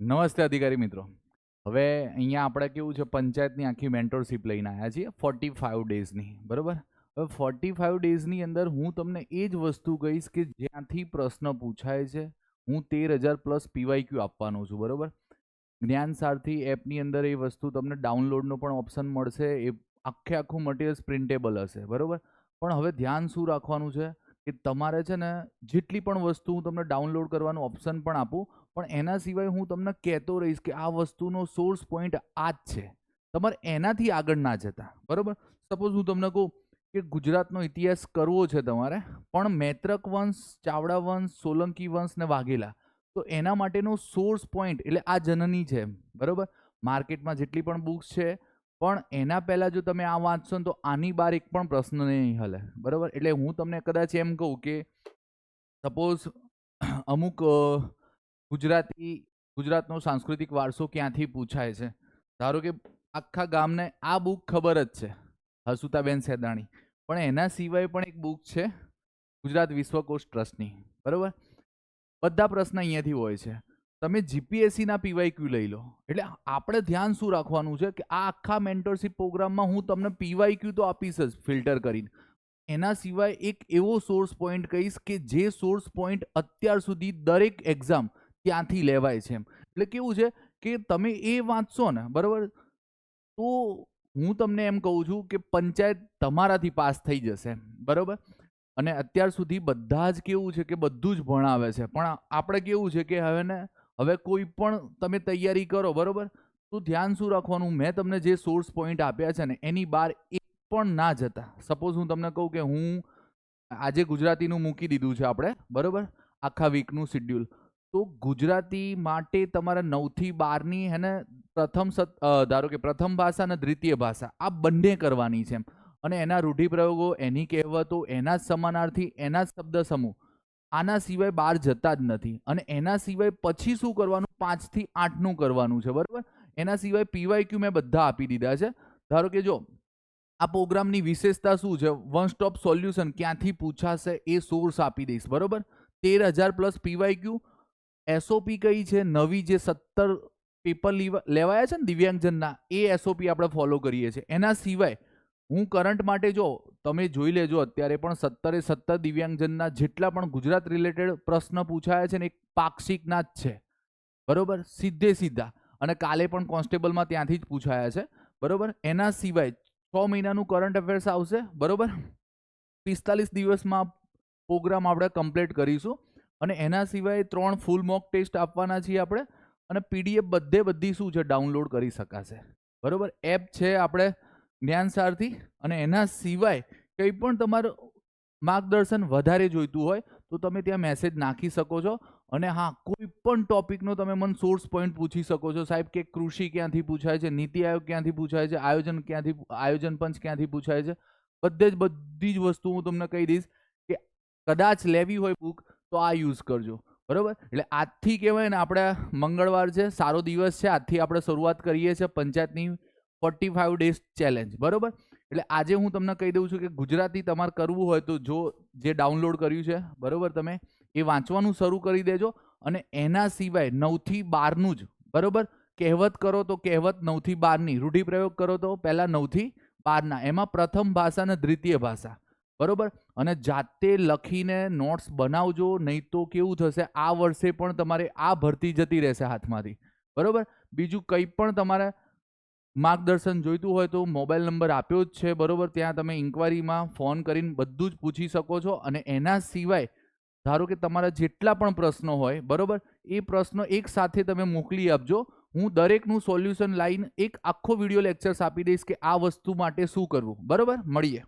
નમસ્તે અધિકારી મિત્રો. હવે અહીંયા આપણે કેવું છે, પંચાયતની આખી મેન્ટરશીપ લઈને આવ્યા છીએ 45 ડેઝની, બરોબર. હવે 45 ડેઝની અંદર હું તમને એ જ વસ્તુ કહીશ કે જ્યાંથી પ્રશ્ન પૂછાય છે. હું 13,000 પ્લસ પીવાયક્યુ આપવાનો છું, બરોબર. જ્ઞાન સારથી એપની અંદર એ વસ્તુ તમને ડાઉનલોડનો પણ ઓપ્શન મળશે. એ આખું મટીરિયલ્સ પ્રિન્ટેબલ હશે, બરોબર. પણ હવે ધ્યાન શું રાખવાનું છે કે તમારે છે ને જેટલી પણ વસ્તુ હું તમને ડાઉનલોડ કરવાનું ઓપ્શન પણ આપું, પણ એના સિવાય હું તમને કહેતો રહીશ કે આ વસ્તુનો સોર્સ પોઈન્ટ આ જ છે. તમારે એનાથી આગળ ના જતા, બરોબર. સપોઝ હું તમને કહું કે ગુજરાતનો ઇતિહાસ કરવો છે તમારે, પણ મૈત્રક વંશ, ચાવડા વંશ, સોલંકી વંશ ને વાઘેલા, તો એના માટેનો સોર્સ પોઈન્ટ એટલે આ જનની છે, બરોબર. માર્કેટમાં જેટલી પણ બુક્સ છે, પણ એના પહેલાં જો તમે આ વાંચશો ને તો આની બહાર એક પણ પ્રશ્ન નહીં હલે, બરાબર. એટલે હું તમને કદાચ એમ કહું કે સપોઝ અમુક ગુજરાતનો સાંસ્કૃતિક વારસો ક્યાંથી પૂછાય છે. ધારો કે આખા ગામને આ બુક ખબર જ છે, હસુતાબેન સેદાણી, પણ એના સિવાય પણ એક બુક છે ગુજરાત વિશ્વકોશ ટ્રસ્ટની, બરાબર. બધા પ્રશ્ન અહીંયાથી હોય છે. તમે જીપીએસસીના પીવાયક્યુ લઈ લો. એટલે આપણે ધ્યાન શું રાખવાનું છે કે આ આખા મેન્ટરશીપ પ્રોગ્રામમાં હું તમને પીવાયક્યુ તો આપીશ જ ફિલ્ટર કરીને, એના સિવાય એક એવો સોર્સ પોઈન્ટ કહીશ કે જે સોર્સ પોઈન્ટ અત્યાર સુધી દરેક એક્ઝામ ત્યાંથી લેવાય છે. એટલે કેવું છે કે તમે એ વાંચશો ને, બરાબર, તો હું તમને એમ કહું છું કે પંચાયત તમારાથી પાસ થઈ જશે, બરાબર. અને અત્યાર સુધી બધા જ કેવું છે કે બધું જ ભણાવે છે, પણ આપણે કેવું છે કે હવે કોઈ પણ તમે તૈયારી કરો, બરાબર, તો ધ્યાન શું રાખવાનું, મેં તમને જે સોર્સ પોઈન્ટ આપ્યા છે ને એની બહાર એક પણ ના જતા. સપોઝ હું તમને કહું કે હું આજે ગુજરાતીનું મૂકી દીધું છે આપણે, બરાબર, આખા વીકનું શિડ્યુલ. તો ગુજરાતી માટે તમારે 9 થી 12ની હે ને ધારો કે પ્રથમ ભાષા અને દ્વિતીય ભાષા આ બંને કરવાની છે. અને એના રૂઢિપ્રયોગો, એની કહેવતો, એના જ સમાનાર્થી, એના જ શબ્દ સમૂહ, આના સિવાય બહાર જતા જ નથી. અને એના સિવાય પછી શું કરવાનું, 5 થી 8નું કરવાનું છે, બરાબર. એના સિવાય પીવાયક્યુ મેં બધા આપી દીધા છે. ધારો કે જો આ પ્રોગ્રામની વિશેષતા શું છે, વન સ્ટોપ સોલ્યુશન, ક્યાંથી પૂછાશે એ સોર્સ આપી દઈશ, બરાબર. 13,000 પ્લસ પીવાયક્યુ. એસઓપી કઈ છે નવી, જે 17 પેપર લેવાયા છે ને દિવ્યાંગજનના, એ એસઓપી આપણે ફોલો કરીએ છીએ. એના સિવાય હું કરંટ માટે જો તમે જોઈ લેજો, અત્યારે પણ 17 દિવ્યાંગજનના જેટલા પણ ગુજરાત રિલેટેડ પ્રશ્ન પૂછાયા છે ને, એક પાક્ષિકના જ છે, બરોબર, સીધા. અને કાલે પણ કોન્સ્ટેબલમાં ત્યાંથી જ પૂછાયા છે, બરોબર. એના સિવાય 6 મહિનાનું કરંટ અફેર્સ આવશે, બરોબર. 45 દિવસમાં પ્રોગ્રામ આપણે કમ્પ્લીટ કરીશું. અને એના સિવાય 3 ફૂલ મોક ટેસ્ટ આપવાના છીએ આપણે. અને પીડીએફ બધી શું છે, ડાઉનલોડ કરી શકાશે, બરોબર. એપ છે આપણે જ્ઞાન સારથી. અને એના સિવાય કંઈ પણ તમારું માર્ગદર્શન વધારે જોઈતું હોય તો તમે ત્યાં મેસેજ નાખી શકો છો. અને હા, કોઈ પણ ટોપિકનો તમે મને સોર્સ પોઈન્ટ પૂછી શકો છો, સાહેબ, કે કૃષિ ક્યાંથી પૂછાય છે, નીતિ આયોગ ક્યાંથી પૂછાય છે, આયોજન પંચ ક્યાંથી પૂછાય છે, બધી જ વસ્તુ હું તમને કહી દઈશ કે કદાચ લેવી હોય બુક તો આ યુઝ કરજો, બરોબર. એટલે આજથી કહેવાય ને, આપણે મંગળવાર છે, સારો દિવસ છે, આજથી આપણે શરૂઆત કરીએ છીએ પંચાયતની 45 ડેઝ ચેલેન્જ, બરોબર. એટલે આજે હું તમને કહી દઉં છું કે ગુજરાતી તમારે કરવું હોય તો જે ડાઉનલોડ કર્યું છે, બરોબર, તમે એ વાંચવાનું શરૂ કરી દેજો. અને એના સિવાય 9 થી 12નું જ, બરોબર. કહેવત કરો તો કહેવત 9 થી 12ની, રૂઢિપ્રયોગ કરો તો પહેલા 9 થી 12ના, એમાં પ્રથમ ભાષા અને દ્વિતીય ભાષા, બરોબર. અને જાતે લખીને નોટ્સ બનાવજો, નહીં તો કેવું થશે, આ વર્ષે પણ તમારે આ ભરતી જતી રહેશે હાથમાંથી, બરોબર. બીજું કંઈ પણ તમારે માર્ગદર્શન જોઈતું હોય તો મોબાઈલ નંબર આપ્યો જ છે, બરોબર. ત્યાં તમે ઇન્ક્વાયરીમાં ફોન કરીને બધું જ પૂછી શકો છો. અને એના સિવાય ધારો કે તમારા જેટલા પણ પ્રશ્નો હોય, બરોબર, એ પ્રશ્નો એક સાથે તમે મોકલી આપજો. હું દરેકનું સોલ્યુશન લાઈન એક આખો વિડીયો લેક્ચર્સ આપી દઈશ કે આ વસ્તુ માટે શું કરવું, બરોબર. મળીએ.